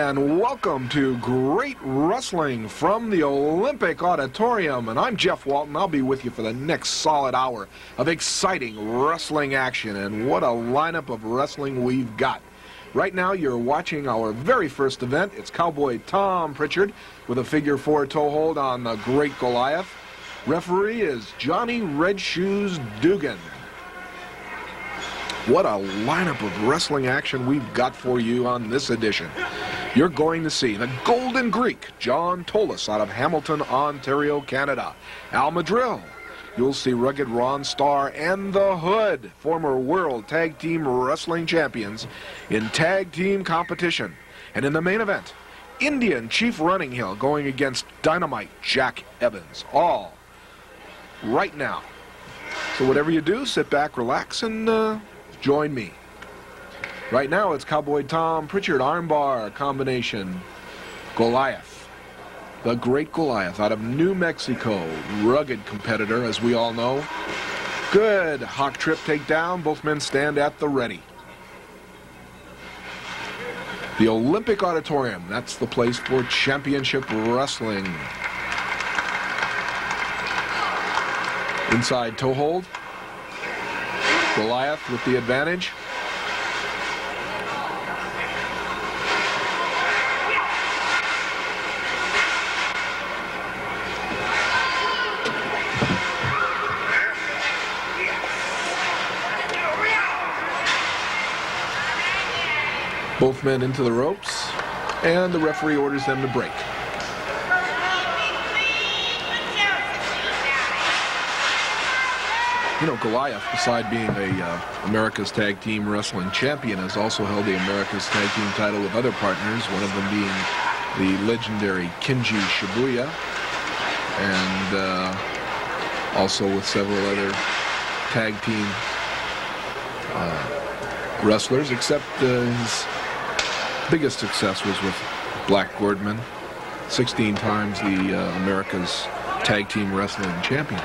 and welcome to Great Wrestling from the Olympic Auditorium. And I'm Jeff Walton. I'll be with you for the next solid hour of exciting wrestling action. And what a lineup of wrestling we've got. Right now, you're watching our very first event. It's Cowboy Tom Pritchard with a figure 4 toe hold on the Great Goliath. Referee is Johnny Red Shoes Dugan. What a lineup of wrestling action we've got for you on this edition. You're going to see the Golden Greek, John Tolos, out of Hamilton, Ontario, Canada. Al Madril. You'll see Rugged Ron Starr and the Hood, former World Tag Team Wrestling Champions, in tag team competition. And in the main event, Indian Chief Running Hill going against Dynamite Jack Evans. All right now. So whatever you do, sit back, relax, and join me. Right now, it's Cowboy Tom Pritchard armbar combination. Goliath. The Great Goliath out of New Mexico. Rugged competitor, as we all know. Good hawk trip takedown. Both men stand at the ready. The Olympic Auditorium. That's the place for championship wrestling. Inside toe hold. Goliath with the advantage. Both men into the ropes, and the referee orders them to break. You know, Goliath, beside being America's Tag Team Wrestling Champion, has also held the America's Tag Team title with other partners, one of them being the legendary Kenji Shibuya, and also with several other tag team wrestlers, except his biggest success was with Black Gordman, 16 times the America's Tag Team Wrestling Champion.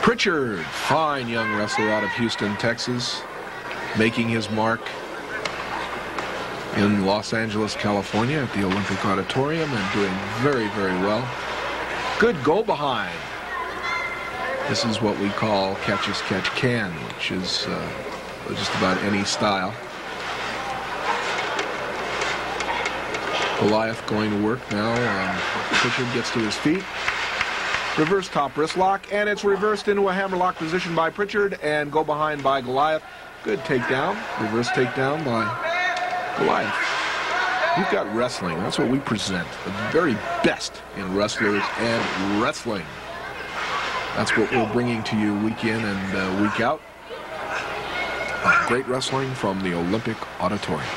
Pritchard, fine young wrestler out of Houston, Texas, making his mark in Los Angeles, California at the Olympic Auditorium and doing very, very well. Good go behind. This is what we call catch as catch can, which is just about any style. Goliath going to work now. Pritchard gets to his feet. Reverse top wrist lock, and it's reversed into a hammerlock position by Pritchard and go behind by Goliath. Good takedown. Reverse takedown by Goliath. We've got wrestling. That's what we present. The very best in wrestlers and wrestling. That's what we're bringing to you week in and week out. Great wrestling from the Olympic Auditorium.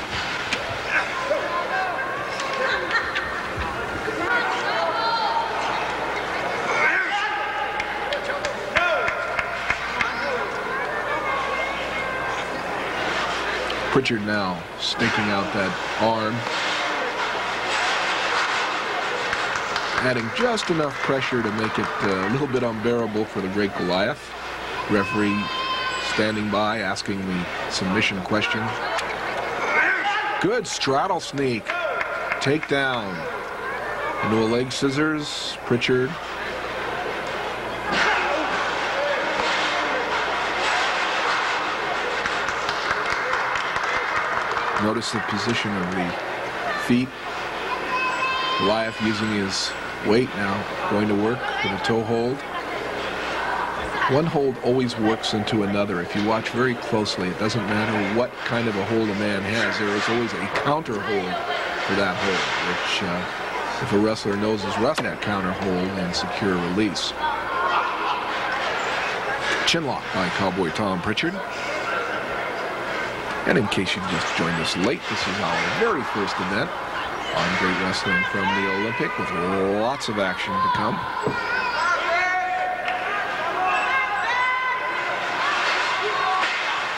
Pritchard now staking out that arm, adding just enough pressure to make it a little bit unbearable for the Great Goliath. Referee standing by, asking the submission question. Good straddle sneak. Takedown. Into a leg scissors. Pritchard. Notice the position of the feet. Goliath using his weight now, going to work with a toe hold. One hold always works into another. If you watch very closely, it doesn't matter what kind of a hold a man has. There is always a counter hold for that hold, which if a wrestler knows his wrestling, that counter hold and secure release. Chin lock by Cowboy Tom Pritchard. And in case you've just joined us late, this is our very first event on Great Wrestling from the Olympic, with lots of action to come.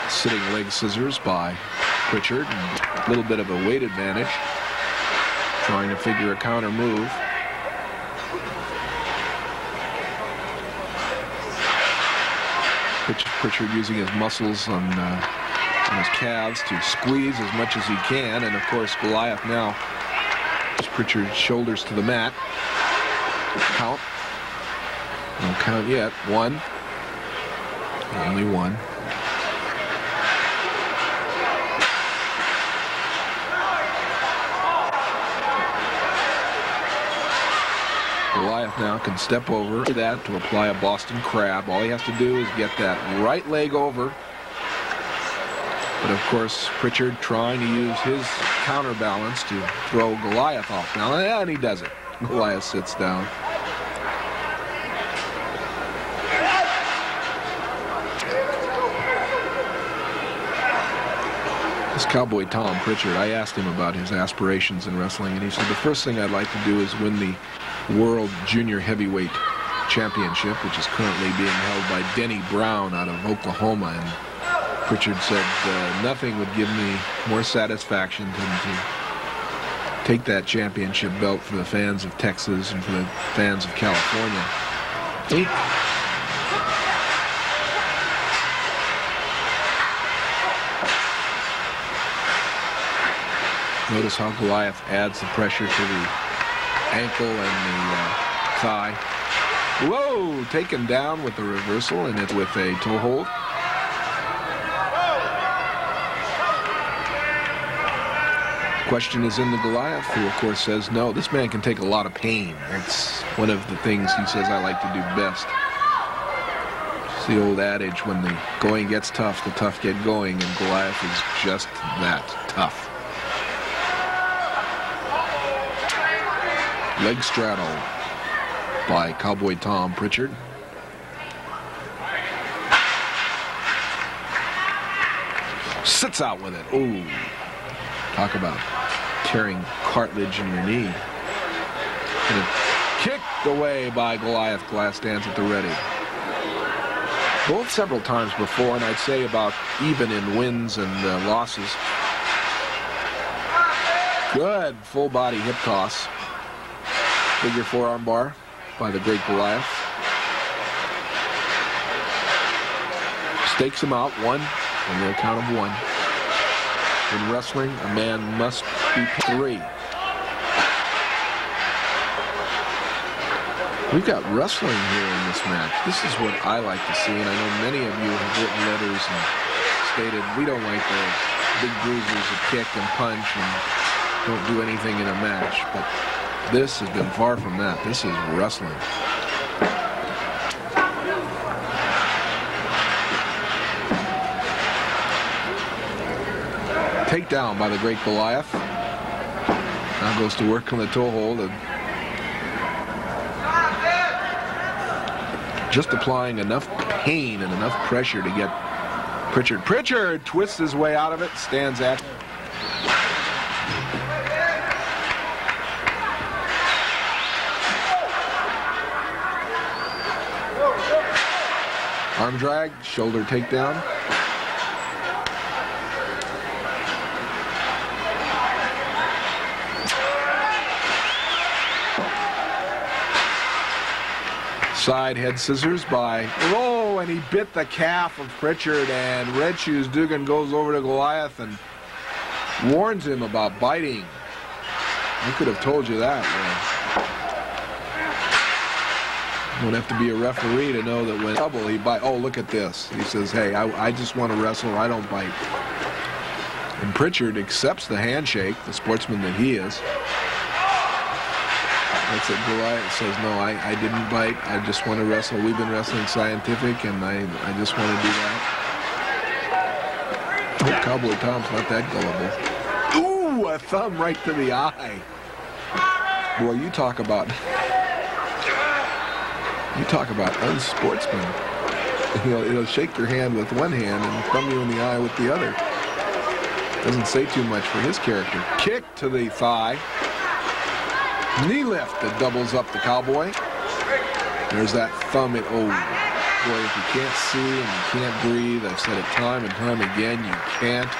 Sitting leg scissors by Pritchard, and a little bit of a weight advantage, trying to figure a counter move. Pritchard using his muscles on on his calves to squeeze as much as he can. And of course, Goliath now has Pritchard's shoulders to the mat. Count. No count yet. One. Only one. Goliath now can step over that to apply a Boston Crab. All he has to do is get that right leg over. But of course, Pritchard trying to use his counterbalance to throw Goliath off balance, and he does it. Goliath sits down. This cowboy Tom Pritchard, I asked him about his aspirations in wrestling, and he said the first thing I'd like to do is win the World Junior Heavyweight Championship, which is currently being held by Denny Brown out of Oklahoma. And Pritchard said nothing would give me more satisfaction than to take that championship belt for the fans of Texas and for the fans of California. Notice how Goliath adds the pressure to the ankle and the thigh. Whoa! Taken down with the reversal and it with a toe hold. Question is in the Goliath, who of course says, no, this man can take a lot of pain. It's one of the things he says I like to do best. It's the old adage, when the going gets tough, the tough get going, and Goliath is just that tough. Leg straddle by Cowboy Tom Pritchard. Sits out with it. Ooh. Talk about tearing cartilage in your knee. And kicked away by Goliath. Glass stands at the ready. Both several times before, and I'd say about even in wins and losses. Good full body hip toss. Figure forearm bar by the great Goliath. Stakes him out, one, and the count of one. In wrestling, a man must be three. We've got wrestling here in this match. This is what I like to see, and I know many of you have written letters and stated we don't like the big bruisers that kick and punch and don't do anything in a match, but this has been far from that. This is wrestling. Takedown by the great Goliath. Now goes to work on the toe hold and just applying enough pain and enough pressure to get Pritchard. Pritchard twists his way out of it, stands at. Arm drag, shoulder takedown. Side head scissors by, oh, and he bit the calf of Pritchard, and Red Shoes Dugan goes over to Goliath and warns him about biting. I could have told you that, man. You don't have to be a referee to know that when trouble he bite. Oh, look at this. He says, hey, I just want to wrestle. I don't bite. And Pritchard accepts the handshake, the sportsman that he is. That's it. Goliath says, no, I didn't bite. I just want to wrestle. We've been wrestling scientific, and I just want to do that. Oh, Cowboy Tom's not that gullible. Ooh, a thumb right to the eye. Boy, you talk about unsportsman. He'll shake your hand with one hand and thumb you in the eye with the other. Doesn't say too much for his character. Kick to the thigh. Knee lift that doubles up the Cowboy. There's that thumb. Oh, boy, if you can't see and you can't breathe, I've said it time and time again, you can't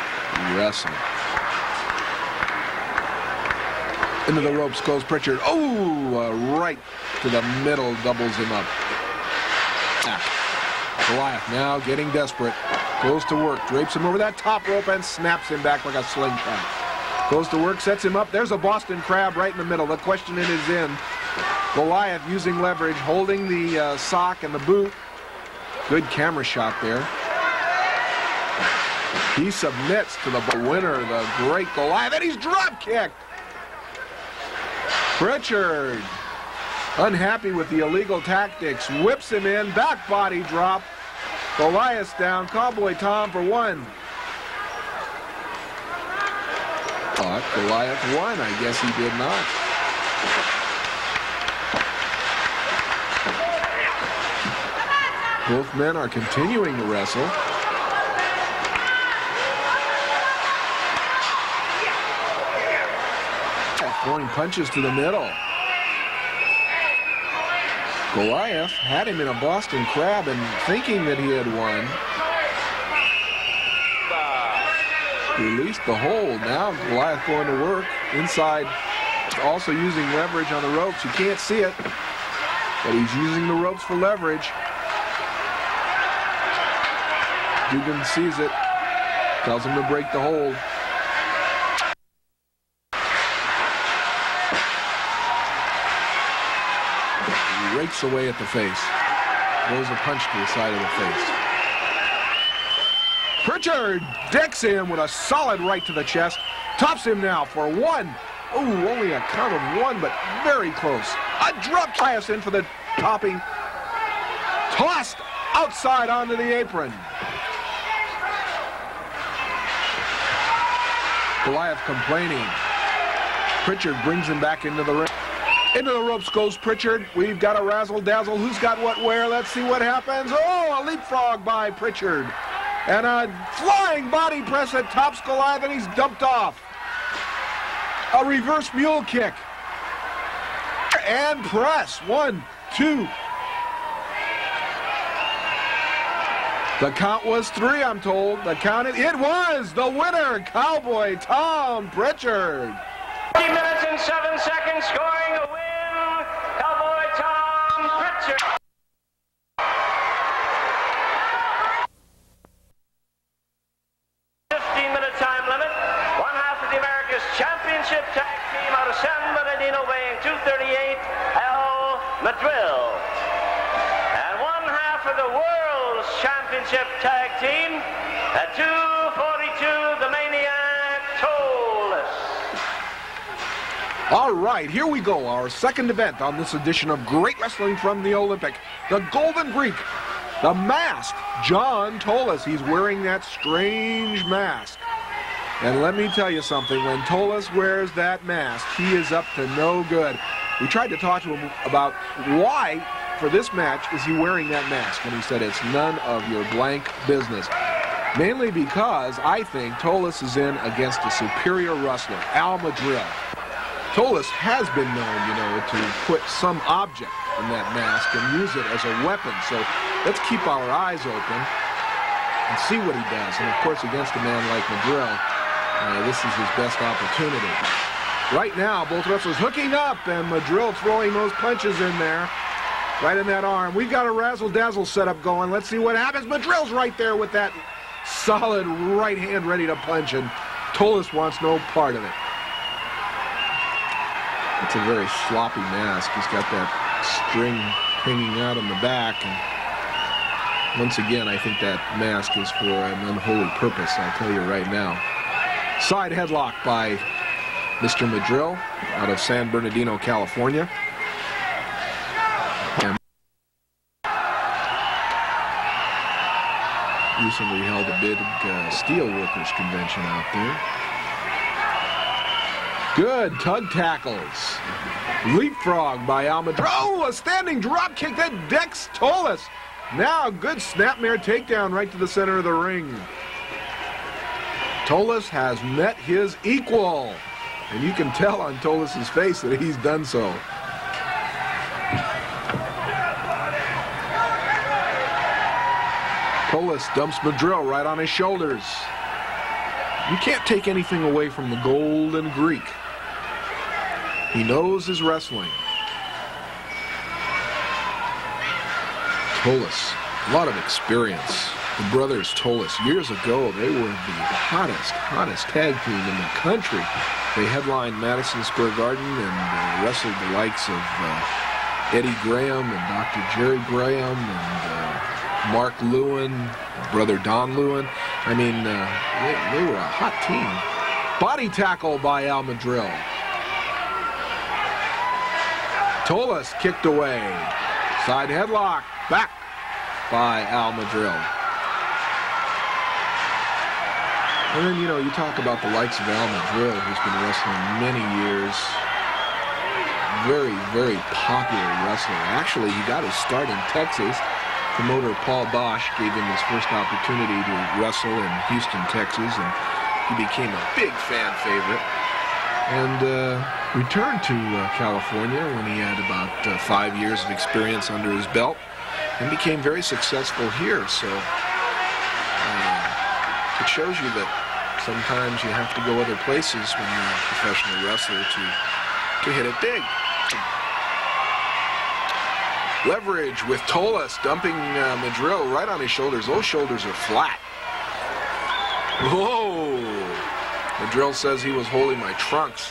wrestle. Into the ropes goes Pritchard. Oh, right to the middle, doubles him up. Goliath now getting desperate. Goes to work, drapes him over that top rope and snaps him back like a slingshot. Goes to work, sets him up. There's a Boston Crab right in the middle. The question is in. Goliath using leverage, holding the sock and the boot. Good camera shot there. He submits to the winner, the great Goliath, and he's drop kicked. Pritchard, unhappy with the illegal tactics, whips him in, back body drop. Goliath's down, Cowboy Tom for one. Thought Goliath won. I guess he did not. Both men are continuing to wrestle. Throwing punches to the middle. Goliath had him in a Boston Crab and thinking that he had won. Released the hold. Now Goliath going to work inside, also using leverage on the ropes. You can't see it, but he's using the ropes for leverage. Dugan sees it, tells him to break the hold. He rakes away at the face. Throws a punch to the side of the face. Pritchard decks him with a solid right to the chest. Tops him now for one. Ooh, only a count of one, but very close. A drop pass in for the topping. Tossed outside onto the apron. Goliath complaining. Pritchard brings him back into the ring. Into the ropes goes Pritchard. We've got a razzle-dazzle. Who's got what where? Let's see what happens. Oh, a leapfrog by Pritchard. And a flying body press that tops Goliath, and he's dumped off. A reverse mule kick. And press. 1, 2. The count was 3, I'm told. It was the winner, Cowboy Tom Pritchard. 30 minutes and 7 seconds, scoring a win, Cowboy Tom Pritchard. 15-minute time limit. One half of the America's Championship Tag Team out of San Bernardino, weighing 238, Madril. And one half of the World's Championship Tag Team at 242, the Maniac Tolos. All right, here we go, our second event on this edition of Great Wrestling from the Olympic. The Golden Greek, the masked John Tolos. He's wearing that strange mask. And let me tell you something, when Tolos wears that mask, he is up to no good. We tried to talk to him about why, for this match, is he wearing that mask? And he said, it's none of your blank business. Mainly because I think Tolos is in against a superior wrestler, Madril. Tolos has been known, to put some object in that mask and use it as a weapon. So let's keep our eyes open and see what he does. And of course, against a man like Madril, this is his best opportunity. Right now, both wrestlers hooking up, and Madril throwing those punches in there, right in that arm. We've got a razzle-dazzle setup going. Let's see what happens. Madril's right there with that solid right hand ready to punch, and Tolos wants no part of it. It's a very sloppy mask. He's got that string hanging out in the back, and once again, I think that mask is for an unholy purpose, I'll tell you right now. Side headlock by Mr. Madril out of San Bernardino, California. And recently held a big steelworkers convention out there. Good tug tackles. Leapfrog by Madril. Oh, a standing drop kick that decks Tolos. Now a good snapmare takedown right to the center of the ring. Tolos has met his equal. And you can tell on Tolos' face that he's done so. Tolos dumps Madril right on his shoulders. You can't take anything away from the Golden Greek. He knows his wrestling. Tolos, a lot of experience. The brothers Tolos, years ago, they were the hottest tag team in the country. They headlined Madison Square Garden and wrestled the likes of Eddie Graham and Dr. Jerry Graham and Mark Lewin, brother Don Lewin. I mean, they were a hot team. Body tackle by Al Madril. Tolos kicked away. Side headlock. Back by Al Madril. And then, you know, you talk about the likes of Al Madril, who's been wrestling many years. Very popular wrestler. Actually, he got his start in Texas. Promoter Paul Bosch gave him his first opportunity to wrestle in Houston, Texas, and he became a big fan favorite. And returned to California when he had about 5 years of experience under his belt and became very successful here. So it shows you that sometimes you have to go other places when you're a professional wrestler to hit it big. Leverage with Tolos dumping Madril right on his shoulders. Those shoulders are flat. Whoa! Madril says he was holding my trunks.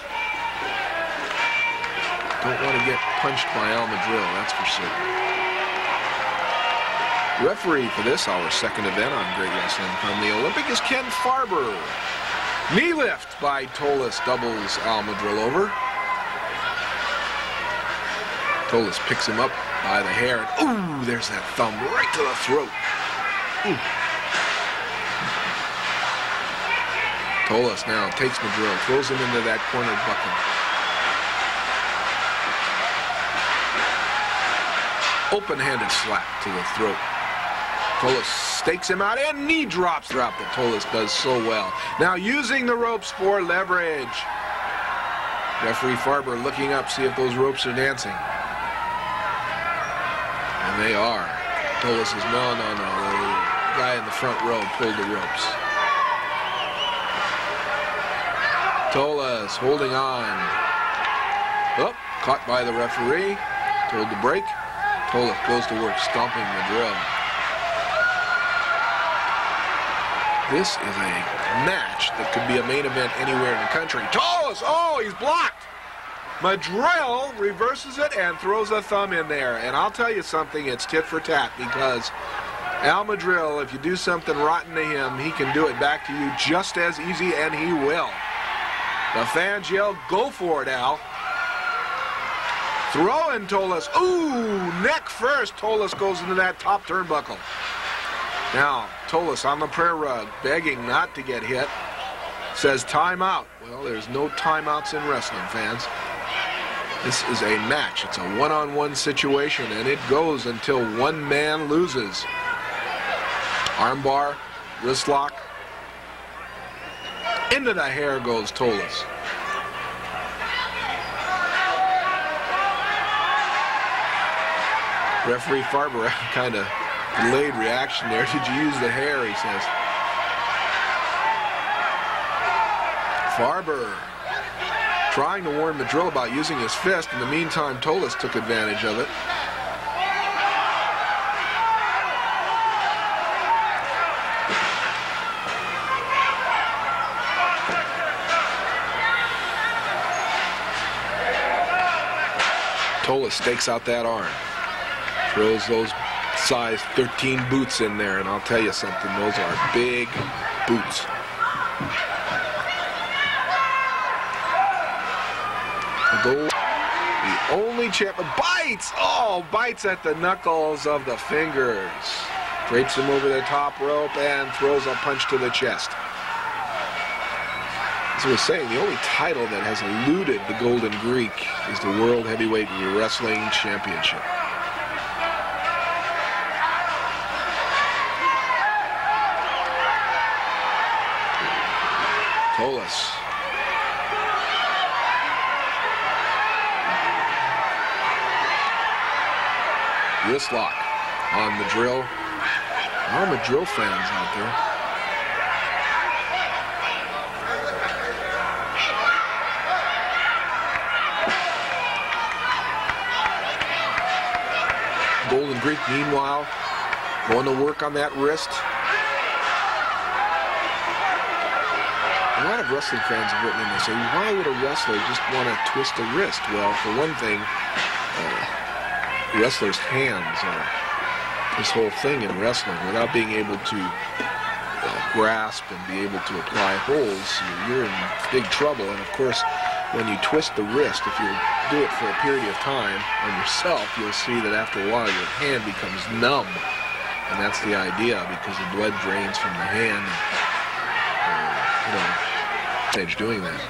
Don't want to get punched by Al Madril, that's for certain. Referee for this, our second event on Great Wrestling from the Olympic, is Ken Farber. Knee lift by Tolos doubles Al Madril over. Tolos picks him up by the hair, and ooh, there's that thumb right to the throat. Ooh. Tolos now takes Madril, throws him into that corner bucket. Open-handed slap to the throat. Tolos stakes him out and knee drops drop that Tolos does so well. Now using the ropes for leverage. Referee Farber looking up, see if those ropes are dancing. And they are. Tolos says, no. The guy in the front row pulled the ropes. Tolos holding on. Oh, caught by the referee. Told to break. Tolos goes to work stomping Madril. This is a match that could be a main event anywhere in the country. Tolos, oh, he's blocked. Madril reverses it and throws a thumb in there. And I'll tell you something, it's tit for tat, because Al Madril, if you do something rotten to him, he can do it back to you just as easy, and he will. The fans yell, go for it, Al. Throwing Tolos. Ooh, neck first. Tolos goes into that top turnbuckle. Now, Tolos on the prayer rug, begging not to get hit. Says timeout. Well, there's no timeouts in wrestling, fans. This is a match. It's a one-on-one situation, and it goes until one man loses. Armbar, wrist lock. Into the hair goes Tolos. Referee Farber kind of delayed reaction there. Did you use the hair, he says. Farber trying to warn Madril about using his fist. In the meantime, Tolos took advantage of it. Tolos stakes out that arm. Throws those size 13 boots in there, and I'll tell you something, those are big boots. The only champ bites! Oh, bites at the knuckles of the fingers. Drapes him over the top rope and throws a punch to the chest. As I was saying, the only title that has eluded the Golden Greek is the World Heavyweight Wrestling Championship. Tolos. Wrist lock on Madril. All Madril fans out there. Golden Greek, meanwhile, going to work on that wrist. lot of wrestling fans have written in and say, why would a wrestler just want to twist a wrist? Well, for one thing, wrestlers' hands are this whole thing in wrestling. Without being able to grasp and be able to apply holds, you're in big trouble. And of course, when you twist the wrist, if you do it for a period of time on yourself, you'll see that after a while your hand becomes numb. And that's the idea, because the blood drains from the hand. Doing that.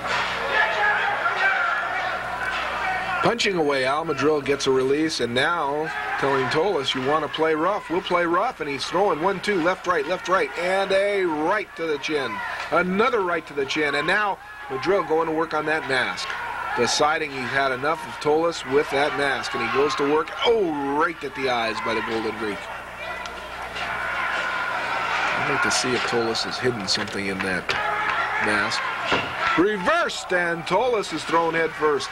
Punching away, Al Madril gets a release, and now telling Tolos, you want to play rough, we'll play rough, and he's throwing 1-2, left, right, and a right to the chin. Another right to the chin, and now Madril going to work on that mask, deciding he's had enough of Tolos with that mask, and he goes to work, right at the eyes by the Golden Greek. I'd like to see if Tolos has hidden something in that mask. Reversed, and Tolos is thrown head first.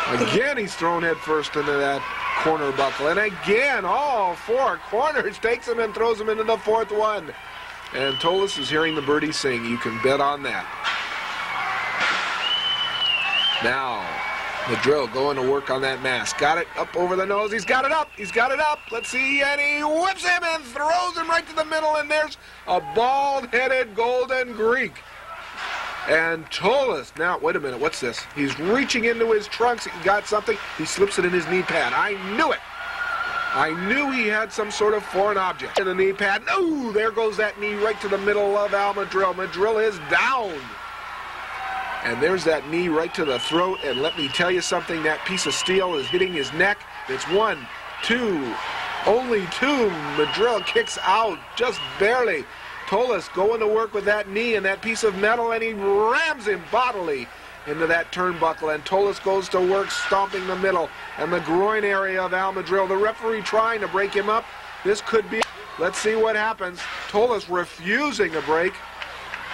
Again, he's thrown head first into that corner buckle. And again, all four corners, takes him and throws him into the fourth one. And Tolos is hearing the birdies sing. You can bet on that. Now, Madril going to work on that mask. Got it up over the nose. He's got it up. He's got it up. Let's see. And he whips him and throws him right to the middle. And there's a bald-headed Golden Greek. And Tolos, now, wait a minute, what's this? He's reaching into his trunks. He got something. He slips it in his knee pad. I knew it. I knew he had some sort of foreign object in the knee pad. No, there goes that knee right to the middle of Al Madril. Madril is down. And there's that knee right to the throat. And let me tell you something, that piece of steel is hitting his neck. It's 1, 2, only 2. Madril kicks out just barely. Tolos going to work with that knee and that piece of metal, and he rams him bodily into that turnbuckle, and Tolos goes to work stomping the middle and the groin area of Al Madril. The referee trying to break him up. This could be, let's see what happens. Tolos refusing a break,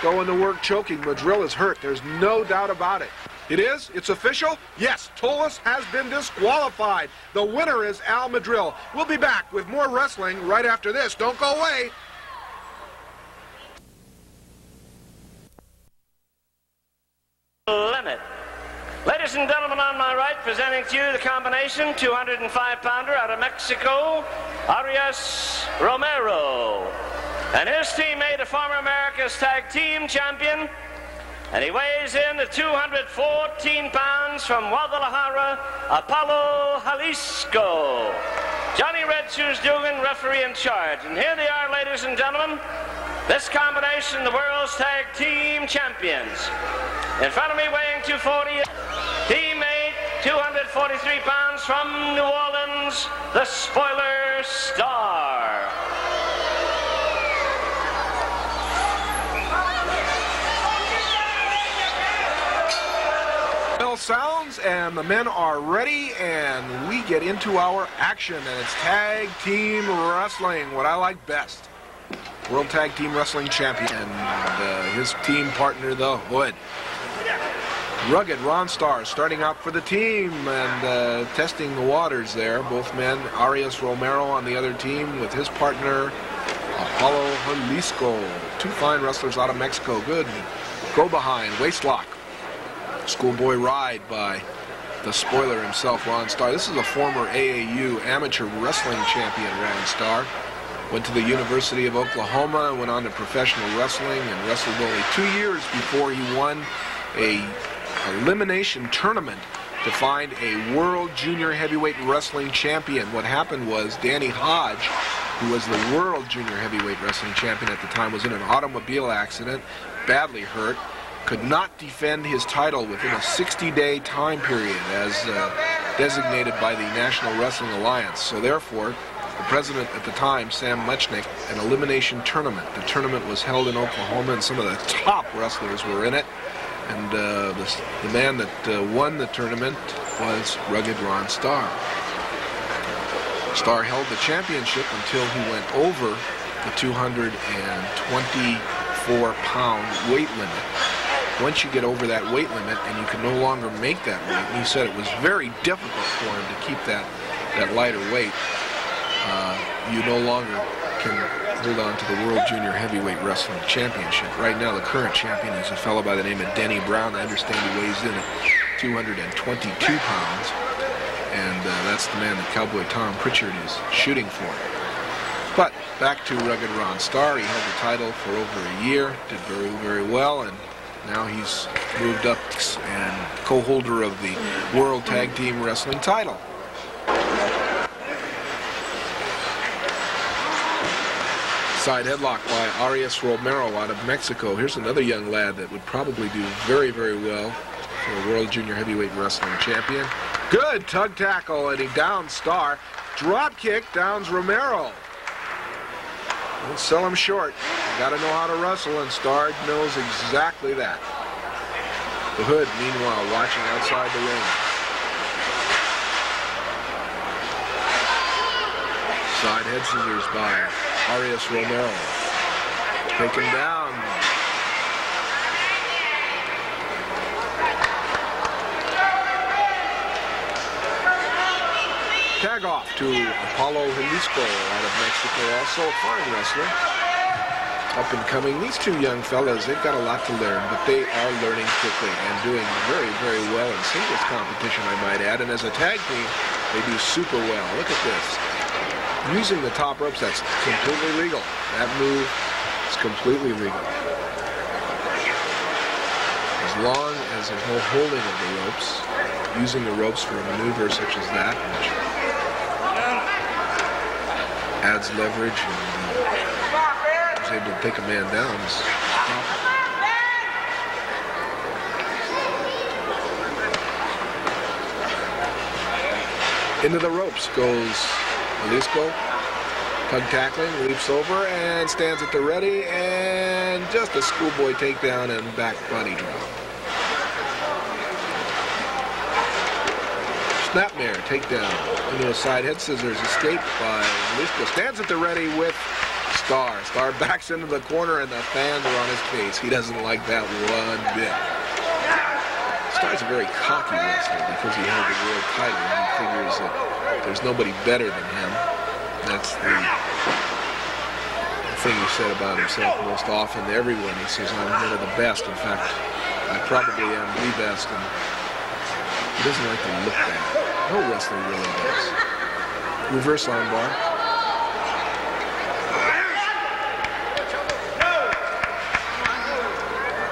going to work choking. Madril is hurt, there's no doubt about it. It is? It's official? Yes, Tolos has been disqualified. The winner is Al Madril. We'll be back with more wrestling right after this. Don't go away. Limit. Ladies and gentlemen, on my right, presenting to you the combination 205-pounder out of Mexico, Romero. And his teammate, a former America's Tag Team Champion, and he weighs in at 214 pounds from Guadalajara, Apollo, Jalisco. Johnny Red Shoes Dugan, referee in charge. And here they are, ladies and gentlemen, this combination, the world's Tag Team Champions. In front of me, weighing 240, teammate, 243 pounds from New Orleans, the spoiler Starr. Bell sounds, and the men are ready, and we get into our action, and it's Tag Team Wrestling, what I like best. World Tag Team Wrestling Champion, and his team partner, the Hood. Rugged Ron Starr starting out for the team and testing the waters there. Both men, Romero on the other team with his partner, Apollo Jalisco. Two fine wrestlers out of Mexico. Good. Go behind, waist lock. Schoolboy ride by the spoiler himself, Ron Starr. This is a former AAU amateur wrestling champion, Ron Starr. Went to the University of Oklahoma, went on to professional wrestling, and wrestled only 2 years before he won a elimination tournament to find a world junior heavyweight wrestling champion. What happened was Danny Hodge, who was the world junior heavyweight wrestling champion at the time, was in an automobile accident, badly hurt, could not defend his title within a 60-day time period as designated by the National Wrestling Alliance. So therefore, the president at the time, Sam Muchnick, an elimination tournament. The tournament was held in Oklahoma, and some of the top wrestlers were in it. And the man that won the tournament was Rugged Ron Starr. Starr held the championship until he went over the 224-pound weight limit. Once you get over that weight limit and you can no longer make that weight, and he said it was very difficult for him to keep that lighter weight, you no longer can hold on to the World Junior Heavyweight Wrestling Championship. Right now, the current champion is a fellow by the name of Denny Brown. I understand he weighs in at 222 pounds. And that's the man that Cowboy Tom Pritchard is shooting for. But back to Rugged Ron Starr. He held the title for over a year, did very, very well, and now he's moved up and co-holder of the World Tag Team Wrestling title. Side headlock by Arias Romero out of Mexico. Here's another young lad that would probably do very, very well for a World Junior Heavyweight Wrestling Champion. Good tug tackle, and he downs Starr. Drop kick, downs Romero. Don't sell him short. You got to know how to wrestle, and Starr knows exactly that. The Hood, meanwhile, watching outside the ring. Side head scissors by Arias Romero. Taken down. Tag off to Apollo Jalisco out of Mexico, also a fine wrestler. Up and coming. These two young fellas, they've got a lot to learn, but they are learning quickly and doing very, very well in singles competition, I might add. And as a tag team, they do super well. Look at this. Using the top ropes, that's completely legal. That move is completely legal. As long as there's no holding of the ropes, using the ropes for a maneuver such as that, which adds leverage and is able to take a man down, is proper. Into the ropes goes Jalisco, tug tackling, leaps over and stands at the ready, and just a schoolboy takedown and back body drop. Snapmare takedown into a side head scissors, escaped by Jalisco. Stands at the ready with Starr. Starr backs into the corner and the fans are on his face. He doesn't like that one bit. Starr's a very cocky wrestler because he held the world title, and he figures that there's nobody better than him. That's the thing he said about himself most often to everyone. He says, I'm one of the best. In fact, I probably am the best. And he doesn't like to look bad. No wrestler really does. Reverse armbar.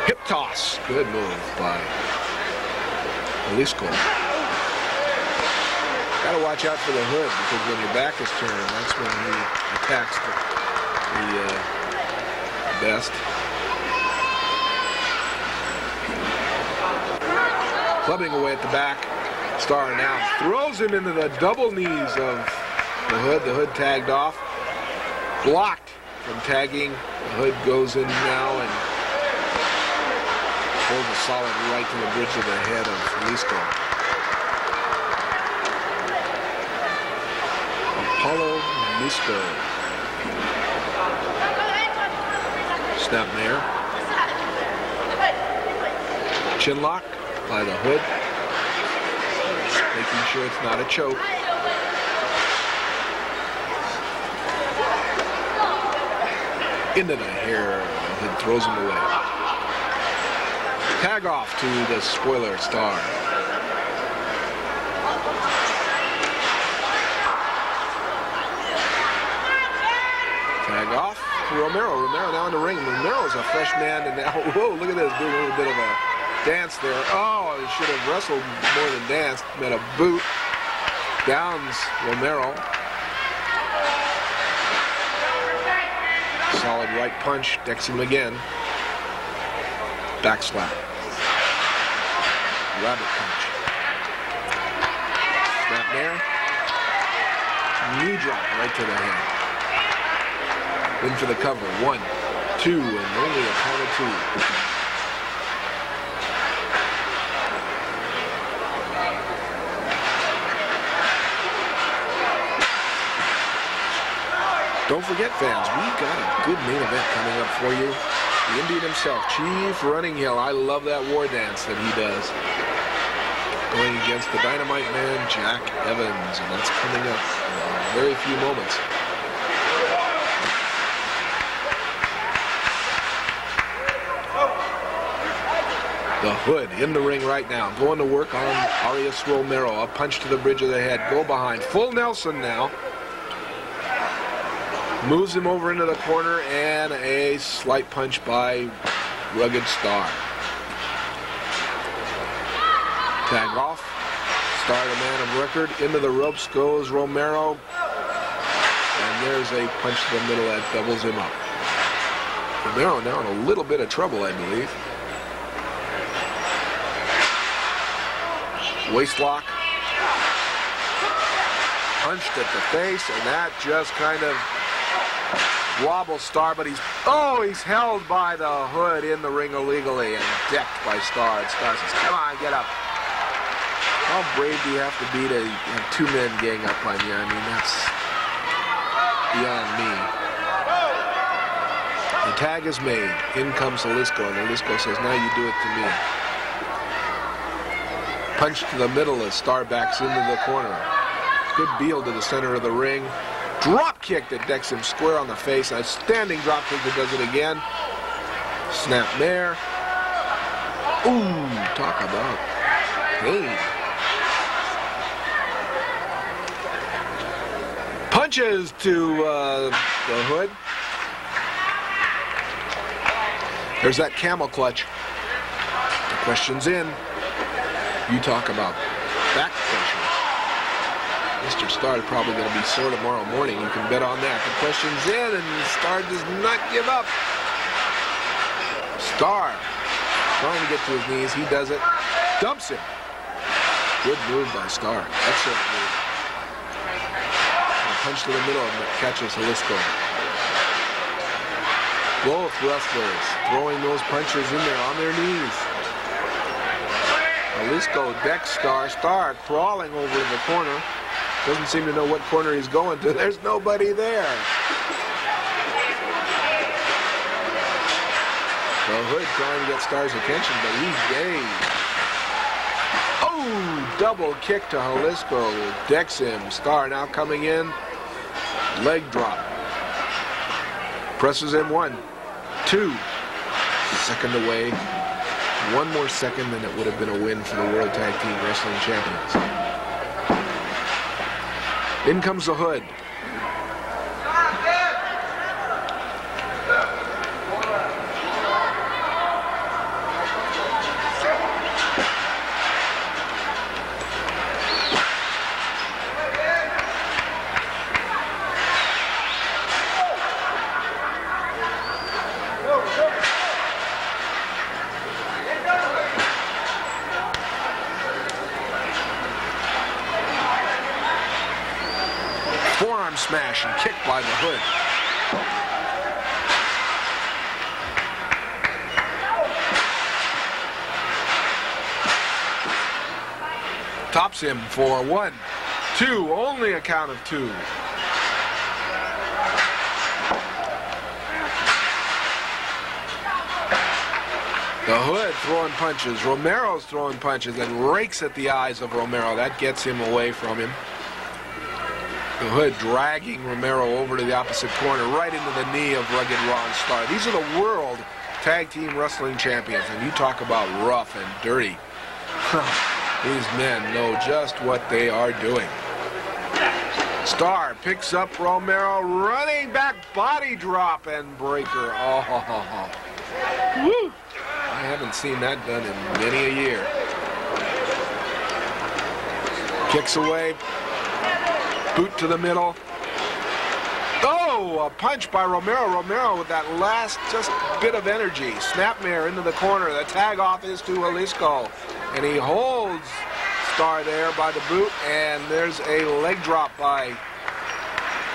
Hip toss. Good move by Jalisco. Got to watch out for the Hood, because when your back is turned, that's when he attacks the best. Clubbing away at the back. Starr now throws him into the double knees of the Hood. The Hood tagged off. Blocked from tagging. The Hood goes in now and holds a solid right to the bridge of the head of Jalisco. Apollo Jalisco. Snapmare. Chinlock by the Hood. Making sure it's not a choke. Into the hair. The Hood throws him away. Tag off to the spoiler Starr. Tag off to Romero. Romero now in the ring. Romero's a fresh man, and now, whoa, look at this, doing a little bit of a dance there. Oh, he should have wrestled more than danced. Met a boot. Downs Romero. Solid right punch. Decks him again. Back slap. Rabbit punch. Snapmare. Knee drop right to the head. In for the cover. 1, 2, and only a count of 2. Don't forget, fans, we've got a good main event coming up for you. The Indian himself, Chief Running Hill. I love that war dance that he does. Going against the Dynamite Man, Jack Evans, and that's coming up in very few moments. The Hood in the ring right now, going to work on Arias Romero. A punch to the bridge of the head, go behind. Full Nelson now. Moves him over into the corner, and a slight punch by Rugged Starr. Tag off. Starr, the man of record. Into the ropes goes Romero. And there's a punch to the middle that doubles him up. Romero now in a little bit of trouble, I believe. Waistlock. Punched at the face, and that just kind of wobbles Starr, but he's held by the Hood in the ring illegally and decked by Starr. And Starr says, come on, get up. How brave do you have to be to have two men gang up on you? I mean, that's beyond me. The tag is made. In comes Jalisco, and Jalisco says, now you do it to me. Punch to the middle as Starr backs into the corner. Good heel to the center of the ring. Drop kick that decks him square on the face. A standing drop kick that does it again. Snap mare. Ooh, talk about pain. Punches to the Hood. There's that camel clutch. The question's in. You talk about back pressure. Mr. Starr is probably going to be sore tomorrow morning. You can bet on that. The question's in, and Starr does not give up. Starr trying to get to his knees. He does it. Dumps him. Good move by Starr. Excellent move. And a punch to the middle and catches Jalisco. Both wrestlers throwing those punches in there on their knees. Jalisco decks Starr. Starr crawling over to the corner. Doesn't seem to know what corner he's going to. There's nobody there. The Hood trying to get Starr's attention, but he's dazed. Oh, double kick to Jalisco. Decks him. Starr now coming in. Leg drop. Presses him 1, 2. Second away. One more second, and it would have been a win for the World Tag Team Wrestling Champions. In comes the Hood. Smash and kick by the Hood. Tops him for 1, 2, only a count of 2. The Hood throwing punches. Romero's throwing punches and rakes at the eyes of Romero. That gets him away from him. The Hood dragging Romero over to the opposite corner, right into the knee of Rugged Ron Starr. These are the World Tag Team Wrestling Champions, and you talk about rough and dirty. These men know just what they are doing. Starr picks up Romero, running back body drop and breaker. Oh, woo! I haven't seen that done in many a year. Kicks away. Boot to the middle. Oh, a punch by Romero. Romero with that last just bit of energy. Snapmare into the corner. The tag off is to Jalisco. And he holds Starr there by the boot. And there's a leg drop by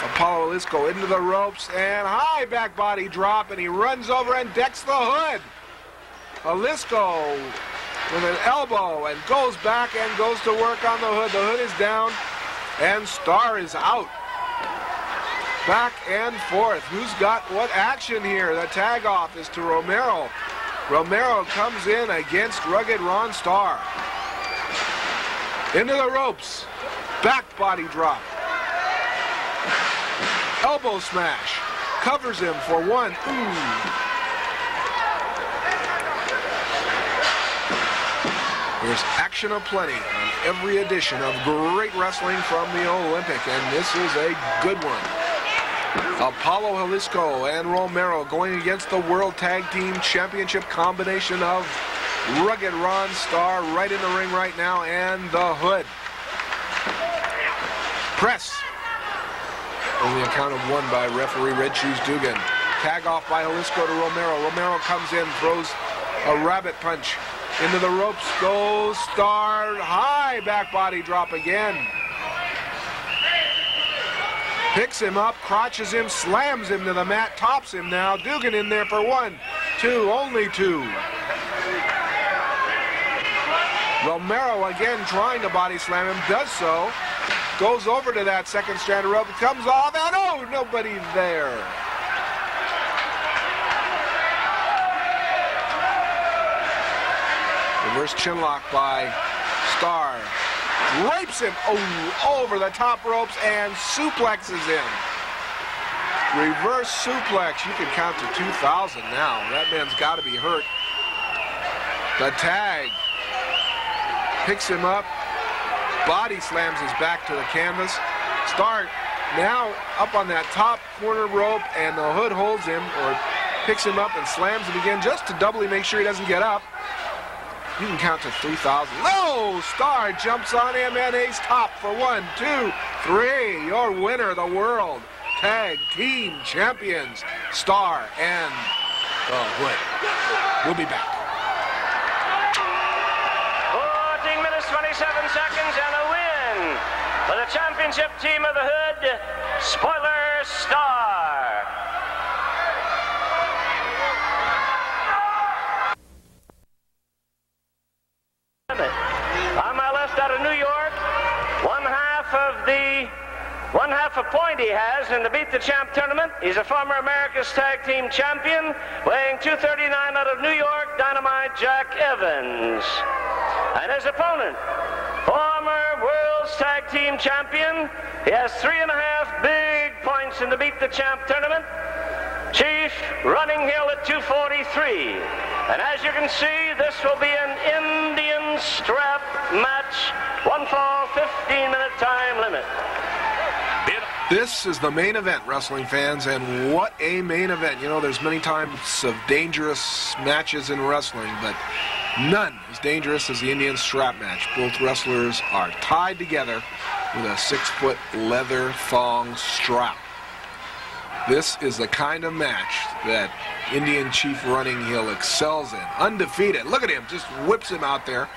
Apollo Jalisco into the ropes. And high back body drop. And he runs over and decks the Hood. Jalisco with an elbow and goes back and goes to work on the Hood. The Hood is down. And Starr is out. Back and forth. Who's got what action here? The tag off is to Romero. Romero comes in against Rugged Ron Starr. Into the ropes. Back body drop. Elbow smash. Covers him for 1. Ooh. There's action aplenty on every edition of Great Wrestling from the Olympic, and this is a good one. Apollo Jalisco and Romero going against the World Tag Team Championship combination of Rugged Ron Starr right in the ring right now, and the Hood. Press. Only a count of one by referee Red Shoes Dugan. Tag off by Jalisco to Romero. Romero comes in, throws a rabbit punch. Into the ropes goes Starr. High back body drop again. Picks him up, crotches him, slams him to the mat, tops him now. Dugan in there for 1, 2, only 2. Romero again trying to body slam him, does so. Goes over to that second strand of rope, comes off, and oh, nobody there. Reverse chinlock by Starr. Rapes him over the top ropes and suplexes him. Reverse suplex. You can count to 2,000 now. That man's got to be hurt. The tag. Picks him up. Body slams his back to the canvas. Starr now up on that top corner rope, and the Hood holds him or picks him up and slams him again just to doubly make sure he doesn't get up. You can count to 3,000. No! Starr jumps on him and ace top for 1, 2, 3. Your winner, the World Tag Team Champions, Starr and the Hood. We'll be back. 14 minutes, 27 seconds, and a win for the championship team of the Hood, Spoiler Starr. On my left, out of New York, one half a point he has in the Beat the Champ tournament. He's a former America's Tag Team Champion, weighing 239 out of New York, Dynamite Jack Evans. And his opponent, former World's Tag Team Champion, he has 3.5 big points in the Beat the Champ tournament, Chief Running Hill at 243. And as you can see, this will be an Indian strap match. 1 fall, 15-minute time limit. This is the main event, wrestling fans, and what a main event. You know, there's many times of dangerous matches in wrestling, but none as dangerous as the Indian strap match. Both wrestlers are tied together with a 6-foot leather thong strap. This is the kind of match that Indian Chief Running Hill excels in. Undefeated. Look at him. Just whips him out there.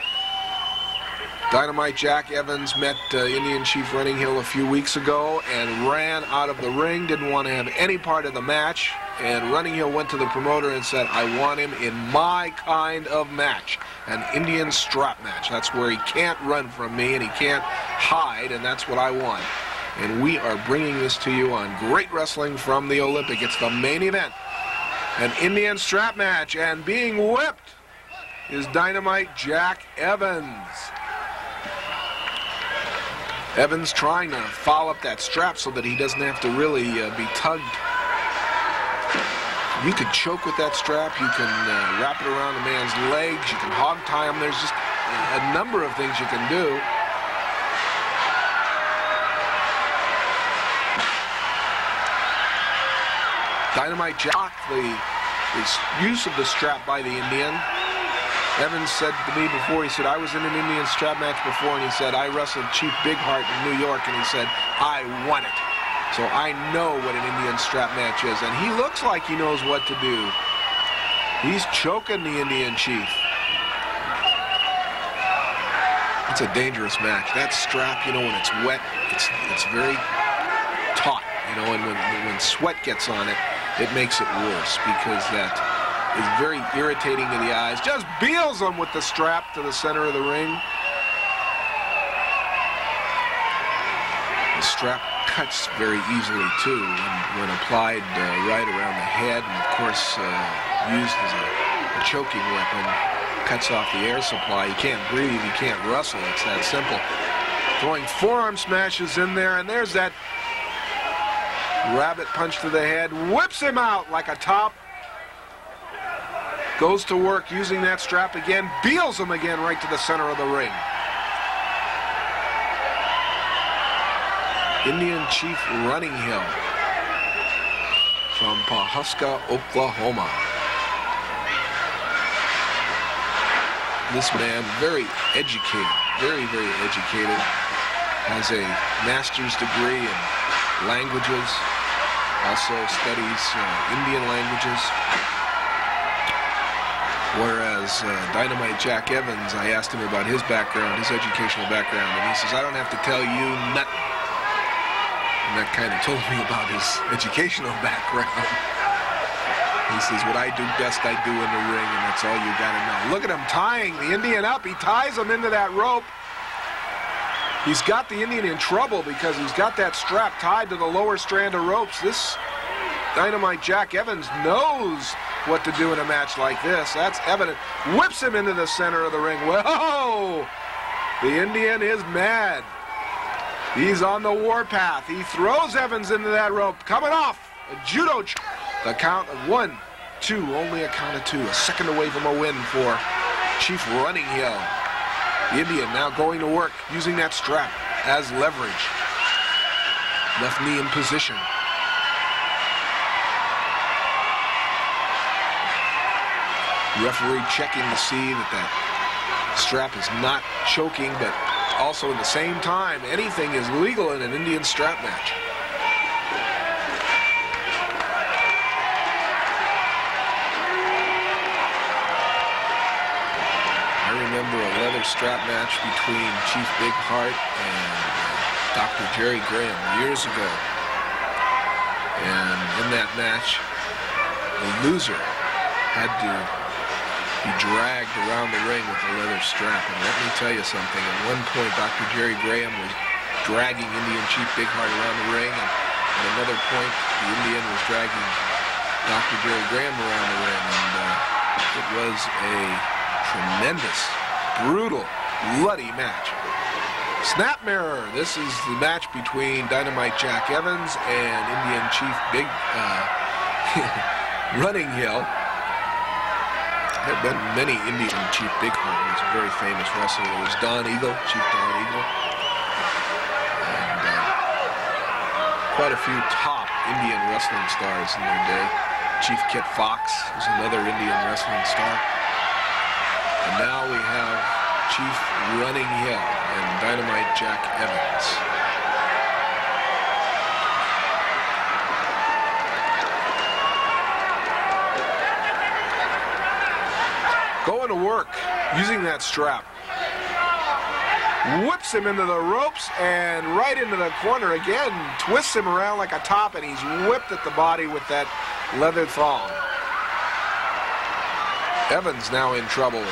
Dynamite Jack Evans met Indian Chief Running Hill a few weeks ago and ran out of the ring. Didn't want to have any part of the match. And Running Hill went to the promoter and said, I want him in my kind of match. An Indian strap match. That's where he can't run from me and he can't hide, and that's what I want. And we are bringing this to you on Great Wrestling from the Olympic. It's the main event. An Indian strap match, and being whipped is Dynamite Jack Evans. Evans trying to foul up that strap so that he doesn't have to really be tugged. You could choke with that strap. You can wrap it around a man's legs. You can hog tie him. There's just a number of things you can do. Dynamite Jack, the use of the strap by the Indian. Evans said to me before, he said, I was in an Indian strap match before, and he said, I wrestled Chief Bigheart in New York, and he said, I won it. So I know what an Indian strap match is, and he looks like he knows what to do. He's choking the Indian Chief. It's a dangerous match. That strap, you know, when it's wet, it's very taut, you know, and when sweat gets on it, it makes it worse because that is very irritating to the eyes. Just beals him with the strap to the center of the ring. The strap cuts very easily too when applied right around the head, and of course used as a choking weapon. Cuts off the air supply. You can't breathe, you can't wrestle. It's that simple. Throwing forearm smashes in there, and there's that rabbit punch to the head. Whips him out like a top. Goes to work using that strap again. Beals him again right to the center of the ring. Indian Chief Running Hill from Pawhuska, Oklahoma. This man, very educated, very, very educated. Has a master's degree in languages. Also studies Indian languages. Whereas Dynamite Jack Evans, I asked him about his background, his educational background, and he says, I don't have to tell you nothing. And that kind of told me about his educational background. He says, what I do best, I do in the ring, and that's all you got to know. Look at him tying the Indian up. He ties him into that rope. He's got the Indian in trouble because he's got that strap tied to the lower strand of ropes. This Dynamite Jack Evans knows what to do in a match like this. That's evident. Whips him into the center of the ring. Whoa! The Indian is mad. He's on the warpath. He throws Evans into that rope. Coming off. A judo. The count of 1, 2. Only a count of 2. A second away from a win for Chief Running Hill. The Indian now going to work using that strap as leverage. Left knee in position. Referee checking to see that strap is not choking, but also at the same time, anything is legal in an Indian strap match. I remember a leather strap match between Chief Big Heart and Dr. Jerry Graham years ago. And in that match, the loser had to be dragged around the ring with a leather strap. And let me tell you something, at one point Dr. Jerry Graham was dragging Indian Chief Big Heart around the ring, and at another point the Indian was dragging Dr. Jerry Graham around the ring, and it was a tremendous, brutal, bloody match. Snap mirror. This is the match between Dynamite Jack Evans and Indian Chief Big Running Hill. There have been many Indian Chief Big Heart. He was a very famous wrestler. There was Don Eagle, Chief Don Eagle. And quite a few top Indian wrestling stars in their day. Chief Kit Fox was another Indian wrestling star. And now we have Chief Running Hill and Dynamite Jack Evans. Going to work, using that strap. Whips him into the ropes and right into the corner again. Twists him around like a top, and he's whipped at the body with that leather thong. Evans now in trouble.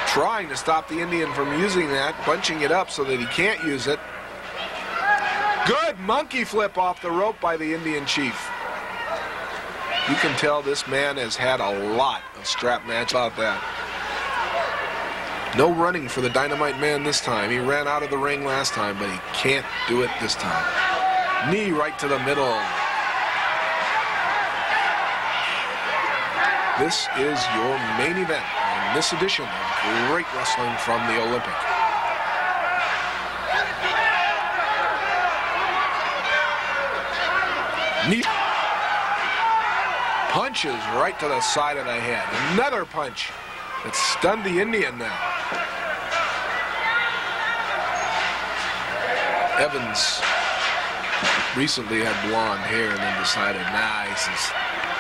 Trying to stop the Indian from using that, bunching it up so that he can't use it. Good monkey flip off the rope by the Indian Chief. You can tell this man has had a lot of strap match about that. No running for the Dynamite Man this time. He ran out of the ring last time, but he can't do it this time. Knee right to the middle. This is your main event on this edition of Great Wrestling from the Olympic. Knee. Punches right to the side of the head. Another punch that stunned the Indian now. Evans recently had blonde hair and then decided, nah, he says,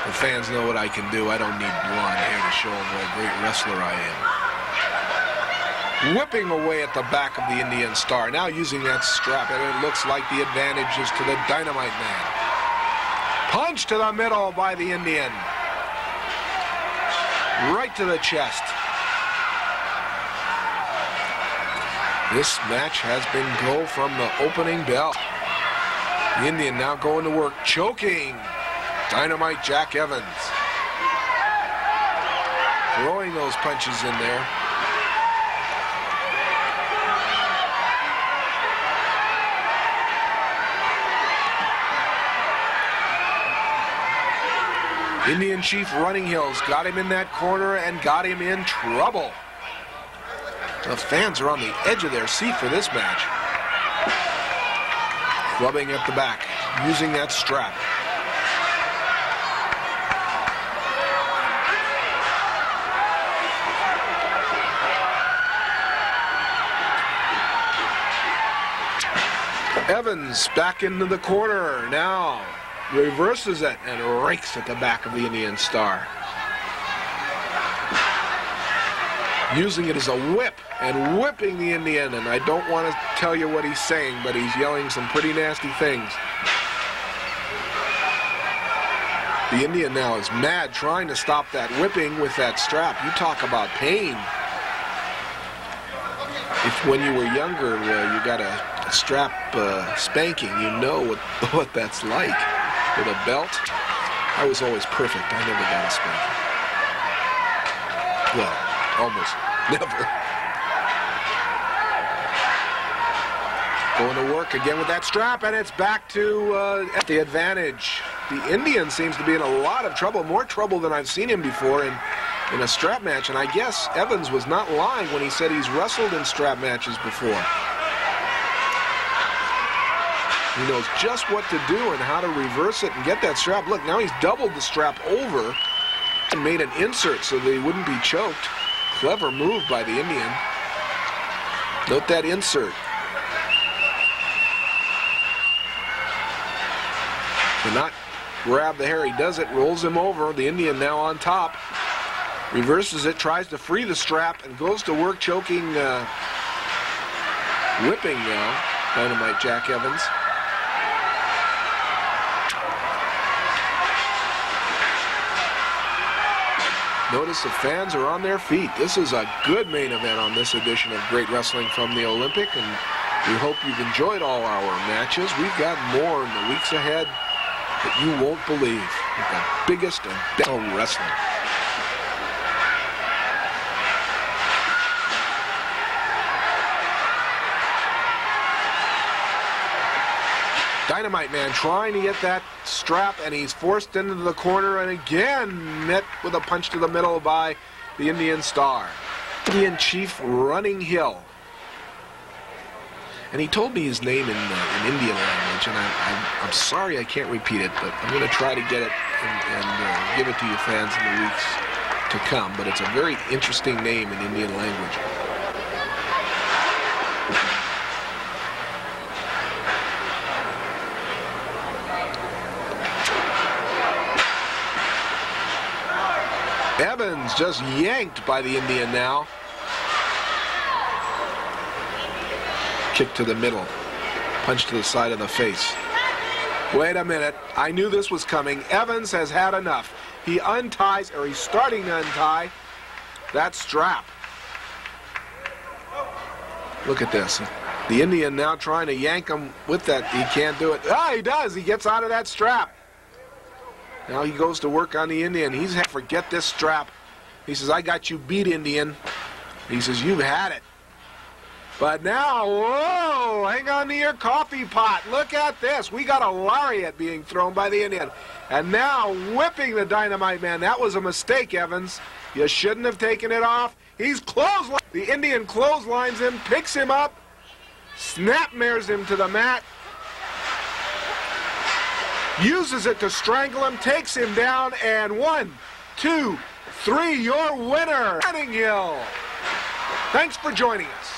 the fans know what I can do. I don't need blonde hair to show them what a great wrestler I am. Whipping away at the back of the Indian Star. Now using that strap, and it looks like the advantage is to the Dynamite Man. Punch to the middle by the Indian. Right to the chest. This match has been go from the opening bell. The Indian now going to work, choking Dynamite Jack Evans. Throwing those punches in there. Indian Chief Running Hills got him in that corner and got him in trouble. The fans are on the edge of their seat for this match. Clubbing at the back, using that strap. Evans back into the corner now. Reverses it and rakes at the back of the Indian Star. Using it as a whip and whipping the Indian, and I don't want to tell you what he's saying, but he's yelling some pretty nasty things. The Indian now is mad, trying to stop that whipping with that strap. You talk about pain. If when you were younger you got a strap spanking, you know what that's like. With a belt, I was always perfect. I never got a spanking. Well, almost never. Going to work again with that strap, and it's back to the advantage. The Indian seems to be in a lot of trouble, more trouble than I've seen him before in a strap match, and I guess Evans was not lying when he said he's wrestled in strap matches before. He knows just what to do and how to reverse it and get that strap. Look, now he's doubled the strap over and made an insert so that he wouldn't be choked. Clever move by the Indian. Note that insert. Cannot grab the hair. He does it, rolls him over. The Indian now on top. Reverses it, tries to free the strap, and goes to work choking, whipping now, Dynamite Jack Evans. Notice the fans are on their feet. This is a good main event on this edition of Great Wrestling from the Olympic, and we hope you've enjoyed all our matches. We've got more in the weeks ahead that you won't believe. With the biggest and best wrestling. Dynamite Man trying to get that strap, and he's forced into the corner, and again met with a punch to the middle by the Indian Star. Indian Chief Running Hill. And he told me his name in Indian language, and I'm sorry I can't repeat it, but I'm going to try to get it and give it to you fans in the weeks to come. But it's a very interesting name in Indian language. Evans just yanked by the Indian now. Kick to the middle. Punch to the side of the face. Wait a minute. I knew this was coming. Evans has had enough. He unties, or he's starting to untie, that strap. Look at this. The Indian now trying to yank him with that. He can't do it. Ah, he does. He gets out of that strap. Now he goes to work on the Indian. He's had to forget this strap. He says, I got you beat, Indian. He says, you've had it. But now, whoa, hang on to your coffee pot. Look at this. We got a lariat being thrown by the Indian. And now whipping the Dynamite Man. That was a mistake, Evans. You shouldn't have taken it off. He's clotheslined. The Indian clotheslines him, picks him up, snapmares him to the mat. Uses it to strangle him, takes him down, and 1, 2, 3, your winner, Running Hill. Thanks for joining us.